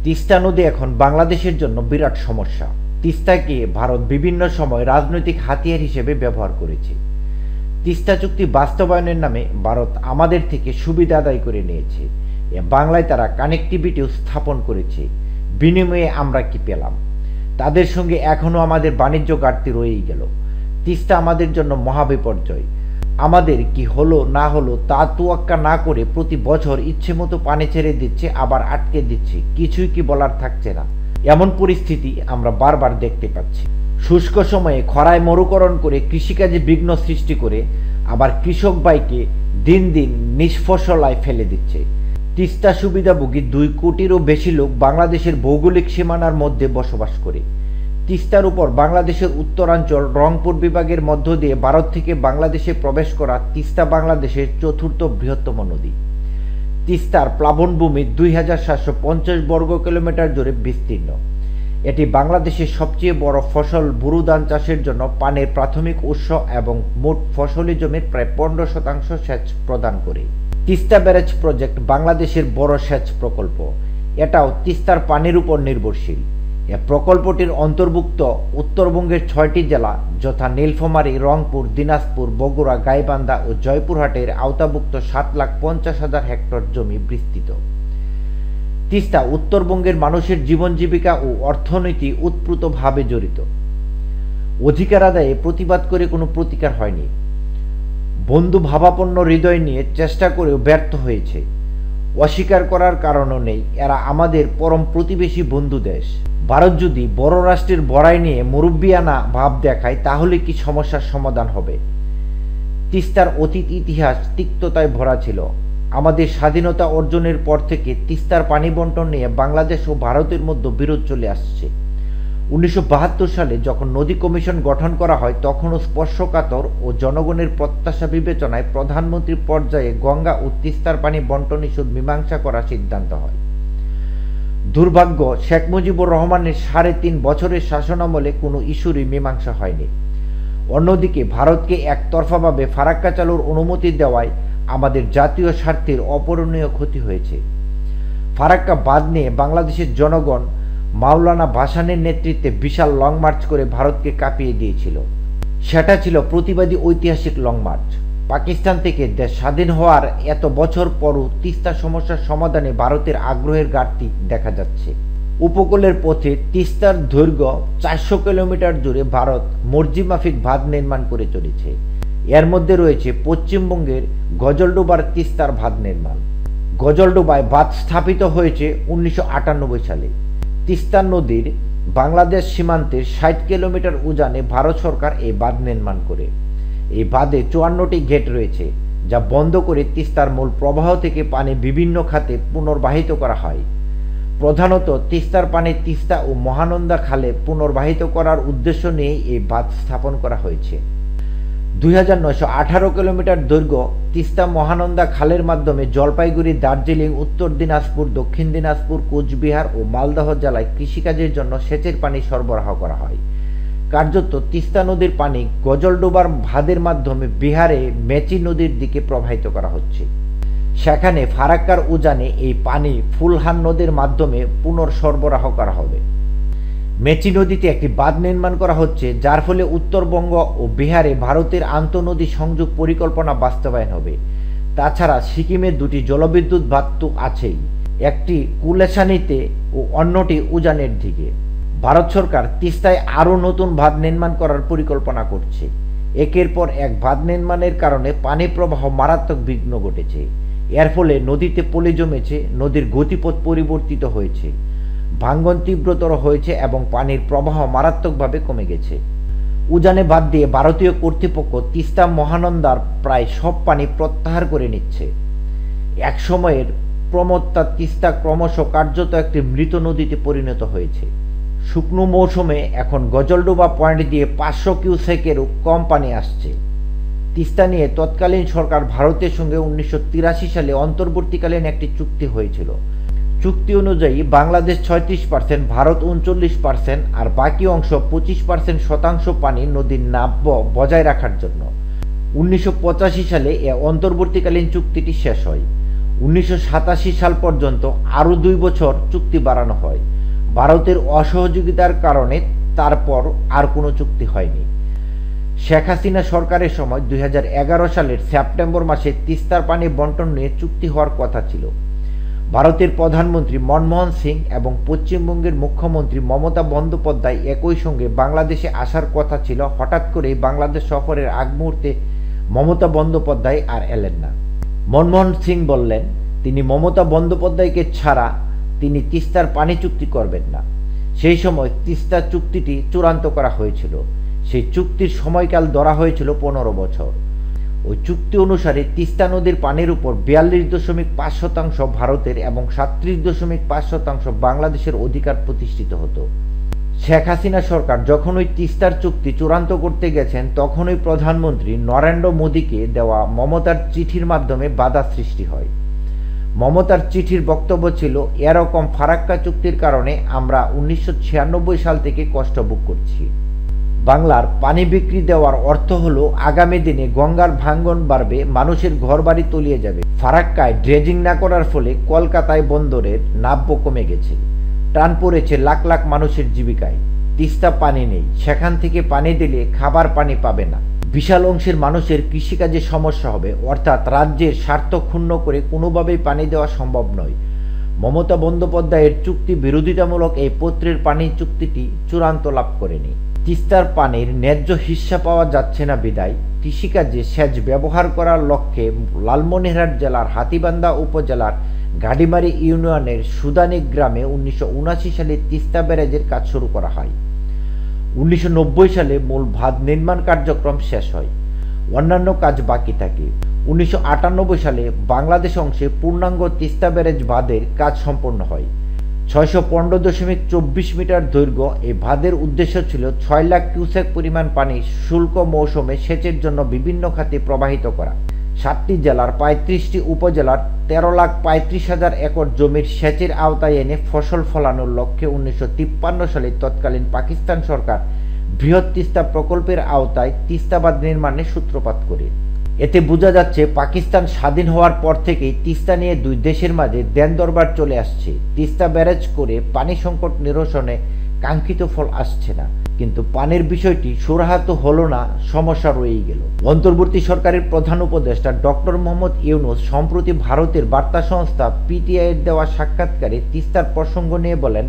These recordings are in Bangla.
তিস্তা নদী এখন বাংলাদেশের জন্য বিরাট সমস্যা। তিস্তাকে ভারত বিভিন্ন সময় রাজনৈতিক হাতিয়ার হিসেবে ব্যবহার করেছে। তিস্তা চুক্তি বাস্তবায়নের নামে ভারত আমাদের থেকে সুবিধা আদায় করে নিয়েছে। বাংলায় তারা কানেক্টিভিটিও স্থাপন করেছে। বিনিময়ে আমরা কি পেলাম? তাদের সঙ্গে এখনও আমাদের বাণিজ্য ঘাটতি রয়েই গেল। তিস্তা আমাদের জন্য মহাবিপর্যয়। আমাদের কি হলো না হলো তা তোয়াক্কা না করে প্রতি বছর ইচ্ছে মতো পানি ছেড়ে দিচ্ছে, আবার আটকে দিচ্ছে, কিছুই কি বলার থাকছে না। এমন পরিস্থিতি আমরা বারবার দেখতে পাচ্ছি। শুষ্ক সময়ে খরায় মরুকরণ করে কৃষিকাজে বিঘ্ন সৃষ্টি করে আবার কৃষক ভাইকে দিন দিন নিষ্ফসলায় ফেলে দিচ্ছে। তিস্তা সুবিধাভোগী 2 কোটিরও বেশি লোক বাংলাদেশের ভৌগোলিক সীমানার মধ্যে বসবাস করে। তিস্তার উপর বাংলাদেশের উত্তরাঞ্চল রংপুর বিভাগের মধ্য দিয়ে ভারত থেকে বাংলাদেশে প্রবেশ করা তিস্তা বাংলাদেশের 4র্থ বৃহত্তম নদী। তিস্তার প্লাবনভূমি 2750 বর্গ কিলোমিটার জুড়ে বিস্তীর্ণ। এটি বাংলাদেশের সবচেয়ে বড় ফসল বোরো ধান চাষের জন্য পানির প্রাথমিক উৎস এবং মোট ফসলি জমির প্রায় 15% সেচ প্রদান করে। তিস্তা ব্যারেজ প্রজেক্ট বাংলাদেশের বড় সেচ প্রকল্প। এটাও তিস্তার পানির উপর নির্ভরশীল। এ প্রকল্পটির অন্তর্ভুক্ত উত্তরবঙ্গের 6টি জেলা যথা নীলফামারী, রংপুর, দিনাজপুর, বগুড়া, গাইবান্ধা ও জয়পুরহাটের আওতাভুক্ত 7,50,000 হেক্টর জমি বিস্তৃত। তিস্তা উত্তরবঙ্গের মানুষের জীবন জীবিকা ও অর্থনীতি ওতপ্রোতভাবে জড়িত। অধিকার আদায়ে প্রতিবাদ করে কোনো প্রতিকার হয়নি। বন্ধু ভাবাপন্ন হৃদয় নিয়ে চেষ্টা করেও ব্যর্থ হয়েছে। অস্বীকার করার কারণও নেই, এরা আমাদের পরম প্রতিবেশী বন্ধু দেশ। ভারত যদি বড় রাষ্ট্রের বড়াই নিয়ে মুরব্বিয়ানা ভাব দেখায় তাহলে কি সমস্যার সমাধান হবে? তিস্তার অতীত ইতিহাস তিক্ততায় ভরা ছিল। আমাদের স্বাধীনতা অর্জনের পর থেকে তিস্তার পানি বন্টন নিয়ে বাংলাদেশ ও ভারতের মধ্যে বিরোধ চলে আসছে। 1972 সালে যখন নদী কমিশন গঠন করা হয় তখনও স্পর্শকাতর ও জনগণের প্রত্যাশা বিবেচনায় প্রধানমন্ত্রী পর্যায়ে গঙ্গা ও তিস্তার পানি বন্টন ইস্যুর মীমাংসা করার সিদ্ধান্ত হয়। দুর্ভাগ্য, শেখ মুজিবুর রহমানের 3.5 বছরের শাসনামলে কোনো ইস্যুরই মীমাংসা হয়নি। অন্যদিকে ভারতকে একতরফাভাবে ফারাক্কা চালুর অনুমতি দেওয়ায় আমাদের জাতীয় স্বার্থের অপূরণীয় ক্ষতি হয়েছে। ফারাক্কা বাঁধ নিয়ে বাংলাদেশের জনগণ মাওলানা ভাসানীর নেতৃত্বে বিশাল লং মার্চ করে ভারতকে কাঁপিয়ে দিয়েছিল। সেটা ছিল প্রতিবাদী ঐতিহাসিক লং মার্চ। পাকিস্তান থেকে দেশ স্বাধীন হওয়ার এত বছর পরও তিস্তা সমস্যার সমাধানে ভারতের আগ্রহের ঘাটতি দেখা যাচ্ছে। উপকূলের পথে তিস্তার দৈর্ঘ্য 400 কিলোমিটার জুড়ে ভারত মর্জিমাফিক বাঁধ নির্মাণ করে চলেছে। এর মধ্যে রয়েছে পশ্চিমবঙ্গের গজলডোবার তিস্তার বাঁধ নির্মাণ। গজলডোবায় বাঁধ স্থাপিত হয়েছে 1998 সালে। তিস্তা নদীর বাংলাদেশ সীমান্তের 60 কিলোমিটার উজানে ভারত সরকার এই বাঁধ নির্মাণ করে। এই বাঁধে 54টি গেট রয়েছে, যা বন্ধ করে তিস্তার মূল প্রবাহ থেকে পানি বিভিন্ন খাতে পুনর্বাহিত করা হয়। প্রধানত তিস্তার পানি তিস্তা ও মহানন্দা খালে পুনর্বাহিত করার উদ্দেশ্য নিয়ে এই বাঁধ স্থাপন করা হয়েছে। 2918 কিলোমিটার দৈর্ঘ্য তিস্তা মহানন্দা খালের মাধ্যমে জলপাইগুড়ি, দার্জিলিং, উত্তর দিনাজপুর, দক্ষিণ দিনাজপুর, কোচবিহার ও মালদহ জেলায় কৃষিকাজের জন্য সেচের পানি সরবরাহ করা হয়। কার্যত তিস্তা নদীর পানি গজলডোবার বাঁধের মাধ্যমে বিহারে মেচি নদীর দিকে প্রবাহিত করা হচ্ছে। সেখানে ফারাক্কার উজানে এই পানি ফুলহান নদীর মাধ্যমে পুনঃসরবরাহ করা হবে। মেচি নদীতে একটি বাঁধ নির্মাণ করা হচ্ছে, যার ফলে উত্তরবঙ্গ ও বিহারে ভারতের আন্তঃনদী সংযোগ পরিকল্পনা বাস্তবায়ন হবে। তাছাড়া সিকিমে 2টি জলবিদ্যুৎ বাঁধ তো আছেই, একটি কুলেশানিতে ও অন্যটি উজানের দিকে। ভারত সরকার তিস্তায় আরও নতুন বাঁধ নির্মাণ করার পরিকল্পনা করছে। একের পর এক বাঁধ নির্মাণের কারণে পানি প্রবাহ মারাত্মক বিঘ্ন ঘটেছে। এর ফলে নদীতে পলি জমেছে, নদীর গতিপথ পরিবর্তিত হয়েছে, ভাঙ্গন তীব্রতর হয়েছে এবং পানির প্রবাহ মারাত্মকভাবে কমে গেছে। উজানে বাঁধ দিয়ে ভারতীয় কর্তৃপক্ষ তিস্তা মহানন্দার প্রায় সব পানি প্রত্যাহার করে নিচ্ছে। এক সময়ের প্রমত্তা তিস্তা ক্রমশ কার্যত একটি মৃত নদীতে পরিণত হয়েছে। শুকনো মৌসুমে এখন গজলডোবা পয়েন্ট দিয়ে 500 কিউসেকেরও কম পানি আসছে। তিস্তা নিয়ে তৎকালীন সরকার ভারতের সঙ্গে 1983 সালে অন্তর্বর্তীকালীন একটি চুক্তি হয়েছিল। চুক্তি অনুযায়ী বাংলাদেশ 36%, ভারত 39% আর বাকি অংশ 25% পানি নদীর নাব্য বজায় রাখার জন্য। 1985 সালে এ অন্তর্বর্তীকালীন চুক্তিটি শেষ হয়। 1987 সাল পর্যন্ত আরও 2 বছর চুক্তি বাড়ানো হয়। ভারতের অসহযোগিতার কারণে তারপর আর কোনো চুক্তি হয়নি। শেখ হাসিনা সরকারের সময় 2011 সালের সেপ্টেম্বর মাসে তিস্তার পানি বন্টন নিয়ে চুক্তি হওয়ার কথা ছিল। ভারতের প্রধানমন্ত্রী মনমোহন সিং এবং পশ্চিমবঙ্গের মুখ্যমন্ত্রী মমতা বন্দ্যোপাধ্যায় একই সঙ্গে বাংলাদেশে আসার কথা ছিল। হঠাৎ করেই বাংলাদেশ সফরের আগ মুহূর্তে মমতা বন্দ্যোপাধ্যায় আর এলেন না। মনমোহন সিং বললেন তিনি মমতা বন্দ্যোপাধ্যায়কে ছাড়া তিনি তিস্তার পানি চুক্তি করবেন না। সেই সময় তিস্তা চুক্তিটি চূড়ান্ত করা হয়েছিল। সেই চুক্তির সময়কাল ধরা হয়েছিল 15 বছর। ওই চুক্তি অনুসারে তিস্তা নদীর পানির উপর 42.5% ভারতের এবং 37.5% বাংলাদেশের অধিকার প্রতিষ্ঠিত হতো। শেখ হাসিনা সরকার যখন ওই তিস্তার চুক্তি চূড়ান্ত করতে গেছেন, তখনই প্রধানমন্ত্রী নরেন্দ্র মোদীকে দেওয়া মমতার চিঠির মাধ্যমে বাধা সৃষ্টি হয়। মমতার চিঠির বক্তব্য ছিল, এরকম ফারাক্কা চুক্তির কারণে আমরা 1996 সাল থেকে কষ্ট ভোগ করছি। বাংলার পানি বিক্রি দেওয়ার অর্থ হলো আগামী দিনে গঙ্গার ভাঙ্গন বাড়বে, মানুষের ঘরবাড়ি তলিয়ে যাবে। ফারাক্কায় ড্রেজিং না করার ফলে কলকাতায় বন্দরের নাব্য কমে গেছে। টান পড়েছে লাখ লাখ মানুষের জীবিকায়। তিস্তা পানি নেই, সেখান থেকে পানি দিলে খাবার পানি পাবে না। বিশাল অংশের মানুষের কৃষিকাজে সমস্যা হবে, অর্থাৎ রাজ্যের স্বার্থ ক্ষুণ্ণ করে কোনোভাবেই পানি দেওয়া সম্ভব নয়। মমতা বন্দ্যোপাধ্যায়ের চুক্তি বিরোধিতামূলক এই পত্রের পানি চুক্তিটি চূড়ান্ত লাভ করেনি। তিস্তার পানির ন্যায্য হিস্সা পাওয়া যাচ্ছে না বিদায় কৃষিকাজে সেচ ব্যবহার করার লক্ষ্যে লালমনিরহাট জেলার হাতীবান্ধা উপজেলার গাড়িমারি ইউনিয়নের সুদানি গ্রামে 1979 সালে তিস্তা ব্যারেজের কাজ শুরু করা হয়। 1990 সালে মূল বাঁধ নির্মাণ কার্যক্রম শেষ হয়। অন্যান্য কাজ বাকি থাকে। 1998 সালে বাংলাদেশ অংশে পূর্ণাঙ্গ তিস্তা ব্যারেজ বাঁধের কাজ সম্পন্ন হয়। 615.24 মিটার দৈর্ঘ্য এই বাঁধের উদ্দেশ্য ছিল 6 লাখ কিউসেক পরিমাণ পানি শুষ্ক মৌসুমে সেচের জন্য বিভিন্ন খাতে প্রবাহিত করা। 7টি জেলার 35টি উপজেলার 13,35,000 একর জমির সেচের আওতায় এনে ফসল ফলানোর লক্ষ্যে 1953 সালে তৎকালীন পাকিস্তান সরকার বৃহৎ তিস্তা প্রকল্পের আওতায় তিস্তা বাঁধ নির্মাণের সূত্রপাত করে। এতে বোঝা যাচ্ছে পাকিস্তান স্বাধীন হওয়ার পর থেকেই তিস্তা নিয়ে দুই দেশের মাঝে দেন দরবার চলে আসছে। তিস্তা ব্যারেজ করে পানি সংকট নিরসনে কাঙ্ক্ষিত ফল আসছে না, কিন্তু পানির বিষয়টি সুরাহা তো হলো না, সমস্যা রয়েই গেল। অন্তর্বর্তী সরকারের প্রধান উপদেষ্টা ডক্টর মোহাম্মদ ইউনূস সম্প্রতি ভারতের বার্তা সংস্থা পিটিআইয়ের দেওয়া সাক্ষাৎকারে তিস্তার প্রসঙ্গ নিয়ে বলেন,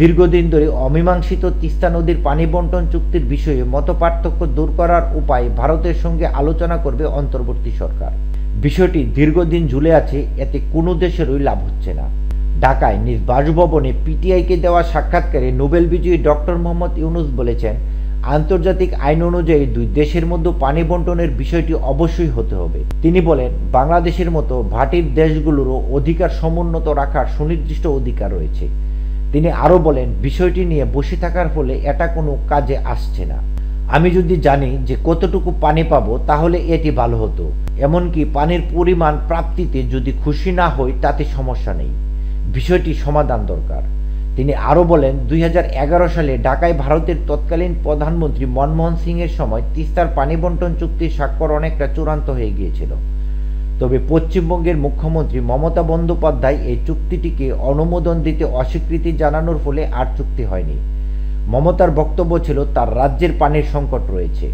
দীর্ঘদিন ধরে অমীমাংসিত তিস্তা নদীর পানি বন্টন চুক্তির বিষয়ে মতপার্থক্য দূর করার উপায় ভারতের সঙ্গে আলোচনা করবে অন্তর্বর্তী সরকার। বিষয়টি দীর্ঘদিন ঝুলে আছে, এতে কোনো দেশেরই লাভ হচ্ছে না। ঢাকায় নিজ বাসভবনে পিটিআইকে দেওয়া সাক্ষাৎকারে নোবেল বিজয়ী ডক্টর মোহাম্মদ ইউনূস বলেছেন, আন্তর্জাতিক আইন অনুযায়ী দুই দেশের মধ্যে পানি বন্টনের বিষয়টি অবশ্যই হতে হবে। তিনি বলেন, বাংলাদেশের মতো ভাটির দেশগুলোরও অধিকার সমুন্নত রাখার সুনির্দিষ্ট অধিকার রয়েছে। তিনি আরও বলেন, বিষয়টি নিয়ে বসে থাকার ফলে এটা কোনো কাজে আসছে না। আমি যদি জানি যে কতটুকু পানি পাবো তাহলে এটি ভালো হতো। এমনকি পানির পরিমাণ প্রাপ্তিতে যদি খুশি না হই তাতে সমস্যা নেই। বিষয়টি সমাধান দরকার। তিনি আরও বলেন, 2011 সালে ঢাকায় ভারতের তৎকালীন প্রধানমন্ত্রী মনমোহন সিংয়ের সময় তিস্তার পানি বন্টন চুক্তির স্বাক্ষর অনেকটা চূড়ান্ত হয়ে গিয়েছিল। তবে পশ্চিমবঙ্গের মুখ্যমন্ত্রী মমতা বন্দ্যোপাধ্যায় এই চুক্তিটিকে অনুমোদন দিতে অস্বীকৃতি জানানোর ফলে আর চুক্তি হয়নি। মমতার বক্তব্য ছিল তার রাজ্যের পানির সংকট রয়েছে।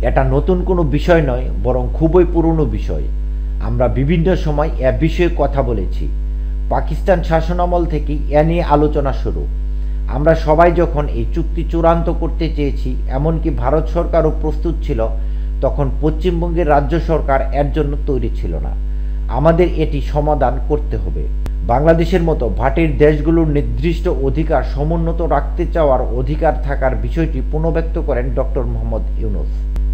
এটা নতুন কোনো বিষয় নয়, বরং খুবই পুরনো বিষয়। আমরা বিভিন্ন সময় এ বিষয়ে কথা বলেছি। পাকিস্তান শাসনামল থেকেই এ নিয়ে আলোচনা শুরু। আমরা সবাই যখন এই চুক্তি চূড়ান্ত করতে চেয়েছি, এমনকি ভারত সরকারও প্রস্তুত ছিল, তখন পশ্চিমবঙ্গের রাজ্য সরকার এর জন্য তৈরি ছিল না। আমাদের এটি সমাধান করতে হবে। বাংলাদেশের মতো ভাটির দেশগুলোর নির্দিষ্ট অধিকার সমুন্নত রাখতে চাওয়ার অধিকার থাকার বিষয়টি পুনর্ব্যক্ত করেন ডক্টর মোহাম্মদ ইউনূস।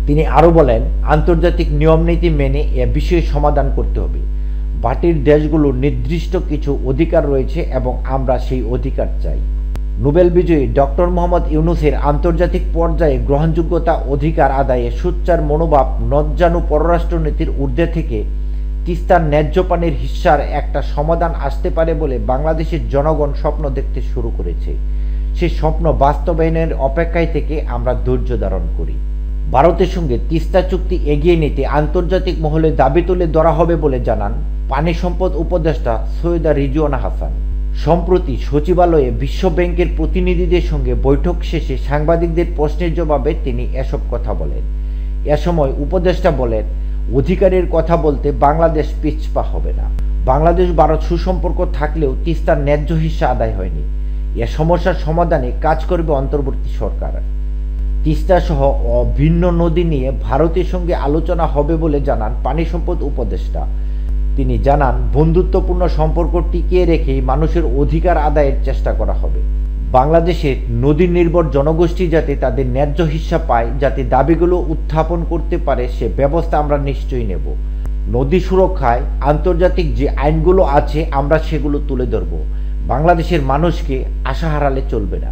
তিনি আরও বলেন, আন্তর্জাতিক নিয়মনীতি মেনে এ বিষয়ে সমাধান করতে হবে। ভাটির দেশগুলোর নির্দিষ্ট কিছু অধিকার রয়েছে এবং আমরা সেই অধিকার চাই। নোবেল বিজয়ী ডক্টর মোহাম্মদ ইউনূসের আন্তর্জাতিক পর্যায়ে গ্রহণযোগ্যতা অধিকার আদায়ে সোচ্চার মনোভাব নতজানু পররাষ্ট্রনীতির ঊর্ধ্বে থেকে তিস্তার ন্যায্য পানির হিস্সার একটা সমাধান আসতে পারে বলে বাংলাদেশের জনগণ স্বপ্ন দেখতে শুরু করেছে। সেই স্বপ্ন বাস্তবায়নের অপেক্ষায় থেকে আমরা ধৈর্য ধারণ করি। ভারতের সঙ্গে তিস্তা চুক্তি এগিয়ে নিতে আন্তর্জাতিক মহলে দাবি তুলে ধরা হবে বলে জানান পানি সম্পদ উপদেষ্টা সৈয়দা রিজওয়ানা হাসান। সম্প্রতি সচিবালয়ে বিশ্ব ব্যাংকের প্রতিনিধিদের সঙ্গে বৈঠক শেষে সাংবাদিকদের প্রশ্নের জবাবে তিনি এসব কথা বলেন। এ সময় উপদেষ্টা বলেন, অধিকারের কথা বলতে বাংলাদেশ পিছপা হবে না। বাংলাদেশ ভারত সুসম্পর্ক থাকলেও তিস্তার ন্যায্য হিস্সা আদায় হয়নি। এ সমস্যার সমাধানে কাজ করবে অন্তর্বর্তী সরকার। তিস্তা সহ ভিন্ন নদী নিয়ে ভারতের সঙ্গে আলোচনা হবে বলে জানান পানি সম্পদ উপদেষ্টা। তিনি জানান, বন্ধুত্বপূর্ণ সম্পর্ক টিকিয়ে রেখেই মানুষের অধিকার আদায়ের চেষ্টা করা হবে। বাংলাদেশের নদী নির্ভর জনগোষ্ঠী যাতে তাদের ন্যায্য হিস্সা পায়, যাতে দাবিগুলো উত্থাপন করতে পারে, সে ব্যবস্থা আমরা নিশ্চয়ই নেব। নদী সুরক্ষায় আন্তর্জাতিক যে আইনগুলো আছে আমরা সেগুলো তুলে ধরব। বাংলাদেশের মানুষকে আশা হারালে চলবে না।